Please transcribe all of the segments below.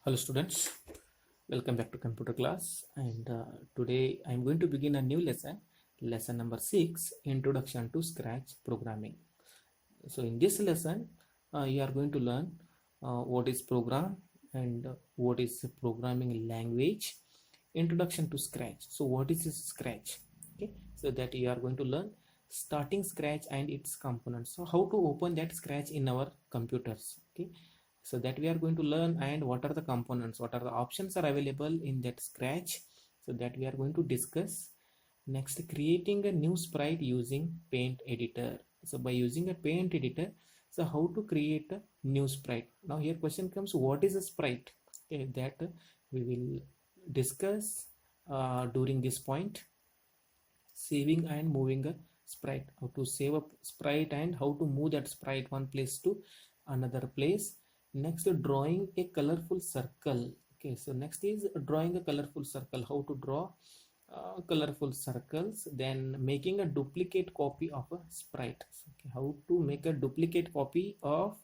Hello students, welcome back to computer class, and today I am going to begin a new lesson number 6, Introduction to Scratch Programming. So in this lesson you are going to learn what is program and what is programming language, introduction to Scratch. So what is this Scratch? Okay, so that you are going to learn starting Scratch and its components. So how to open that Scratch in our computers. Okay, so that we are going to learn, and what are the components, what are the options are available in that Scratch, so that we are going to discuss. Next, creating a new sprite using paint editor. So by using a paint editor, so how to create a new sprite. Now here question comes, what is a sprite? Okay, that we will discuss during this point. Saving and moving a sprite, how to save a sprite and how to move that sprite one place to another place. Next, drawing a colorful circle. Okay, so next is drawing a colorful circle, how to draw colorful circles. Then making a duplicate copy of a sprite. Okay, how to make a duplicate copy of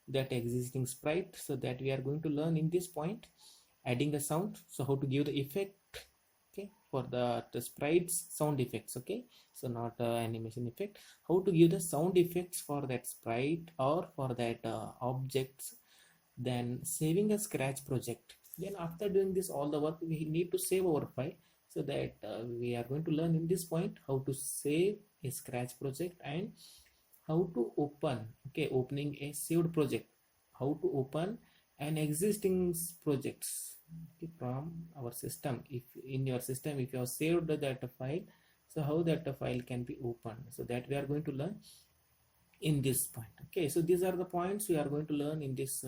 that existing sprite, so that we are going to learn in this point. Adding a sound, so how to give the effect, okay, for the sprites sound effects. Okay, so not animation effect, how to give the sound effects for that sprite or for that objects. Then saving a Scratch project. Then after doing this all the work, we need to save our file, so that we are going to learn in this point how to save a Scratch project and how to open, okay, opening a saved project, how to open an existing projects, okay, from our system. If in your system, if you have saved that file, so how that file can be opened, so that we are going to learn in this point. Okay, so these are the points we are going to learn in this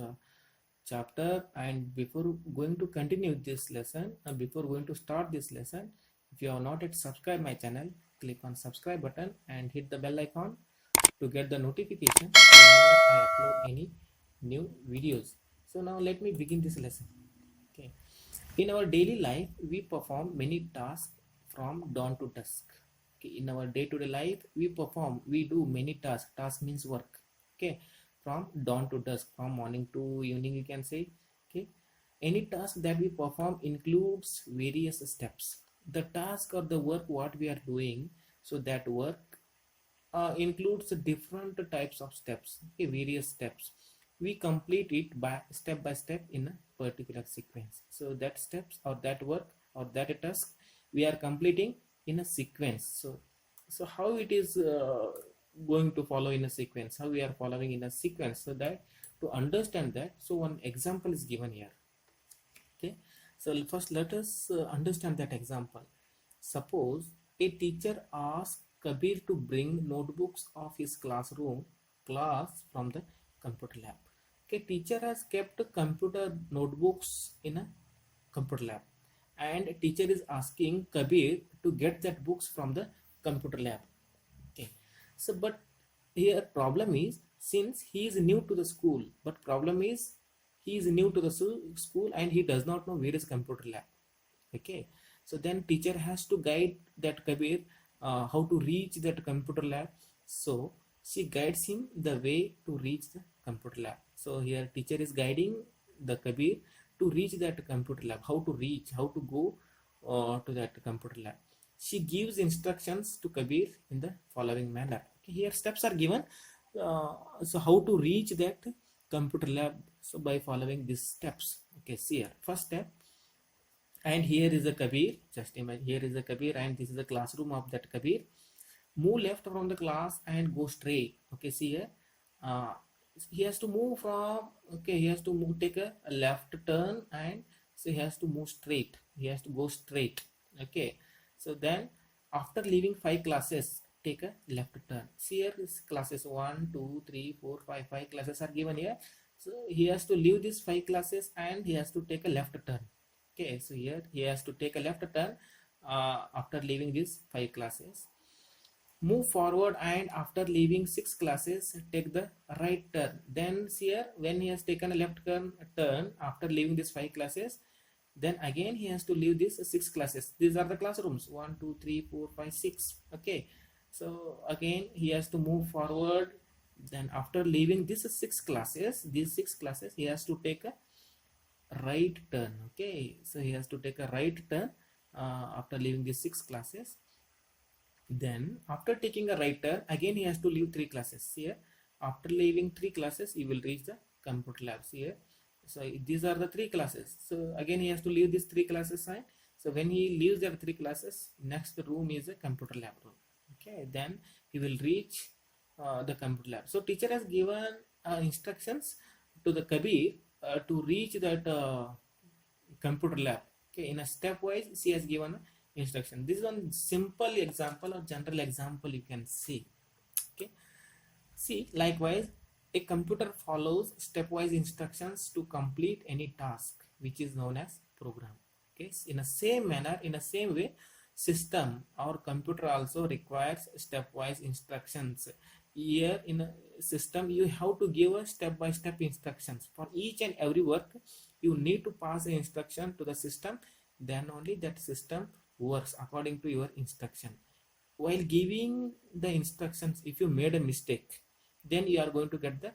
chapter. And before going to continue this lesson, and before going to start this lesson, if you have not yet subscribed my channel, click on subscribe button and hit the bell icon to get the notification whenever I upload any new videos. So now let me begin this lesson. Okay, in our daily life we perform many tasks from dawn to dusk. Okay, in our day-to-day life we do many tasks. Task means work. Okay, from dawn to dusk, from morning to evening, you can say. Okay, any task that we perform includes various steps. The task or the work what we are doing, so that work includes different types of steps. Okay, various steps, we complete it by step in a particular sequence. So that steps or that work or that task we are completing in a sequence. So how it is going to follow in a sequence, how we are following in a sequence, so that to understand that, so one example is given here. Okay, so first let us understand that example. Suppose a teacher asks Kabir to bring notebooks of his class from the computer lab. Okay, teacher has kept computer notebooks in a computer lab, and teacher is asking Kabir to get that books from the computer lab. Okay, so but here problem is, since he is new to the school, but problem is he is new to the school and he does not know where is computer lab. Okay, so then teacher has to guide that Kabir how to reach that computer lab. So she guides him the way to reach the computer lab. So here teacher is guiding the Kabir to reach that computer lab, how to reach, how to go to that computer lab. She gives instructions to Kabir in the following manner. Okay, here steps are given. So how to reach that computer lab, so by following these steps. Okay, see here, first step, and here is a Kabir. Just imagine, here is a Kabir and this is the classroom of that Kabir. Move left from the class and go straight. Okay, see here, uh, he has to move from, okay, he has to move, take a left turn, and so he has to move straight, he has to go straight. Okay, so then after leaving 5 classes, take a left turn. See here is classes 1 2 3 4 5, 5 classes are given here. So he has to leave these 5 classes and he has to take a left turn. Okay, so here he has to take a left turn after leaving these 5 classes. Move forward, and after leaving 6 classes, take the right turn. Then here, when he has taken a left turn after leaving these 5 classes, then again he has to leave these 6 classes. These are the classrooms 1 2 3 4 5 6. Okay, so again he has to move forward. Then after leaving these 6 classes, he has to take a right turn. Okay, so he has to take a right turn after leaving these 6 classes. Then after taking a right turn, again he has to leave 3 classes. Here, after leaving 3 classes, he will reach the computer labs. Here, so these are the 3 classes. So again he has to leave these 3 classes side. So when he leaves their 3 classes, next room is a computer lab room. Okay, then he will reach the computer lab. So teacher has given instructions to the Kabir to reach that computer lab. Okay, in a stepwise she has given instruction. This is one simple example or general example you can see. Okay, see, likewise a computer follows stepwise instructions to complete any task, which is known as program. Okay, in the same manner, in the same way, system or computer also requires stepwise instructions. Here in a system you have to give a step-by-step instructions for each and every work. You need to pass the instruction to the system, then only that system works according to your instruction. While giving the instructions, if you made a mistake, then you are going to get the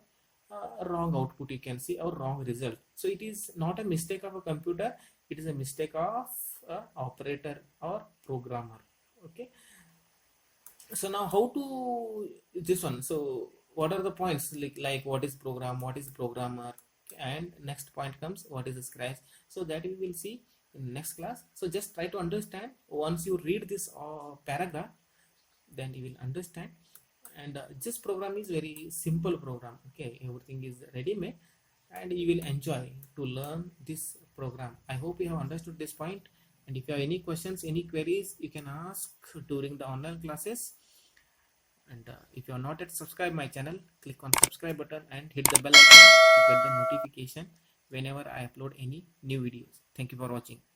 wrong output, you can see, or wrong result. So it is not a mistake of a computer, it is a mistake of operator or programmer. Okay, so now how to this one. So what are the points, like what is program, what is programmer, and next point comes what is the scratch. So that we will see in next class. So just try to understand. Once you read this paragraph, then you will understand. And this program is very simple program. Okay, everything is ready made, and you will enjoy to learn this program. I hope you have understood this point. And if you have any questions, any queries, you can ask during the online classes. And if you are not yet subscribed my channel, click on subscribe button and hit the bell icon to get the notification whenever I upload any new videos. Thank you for watching.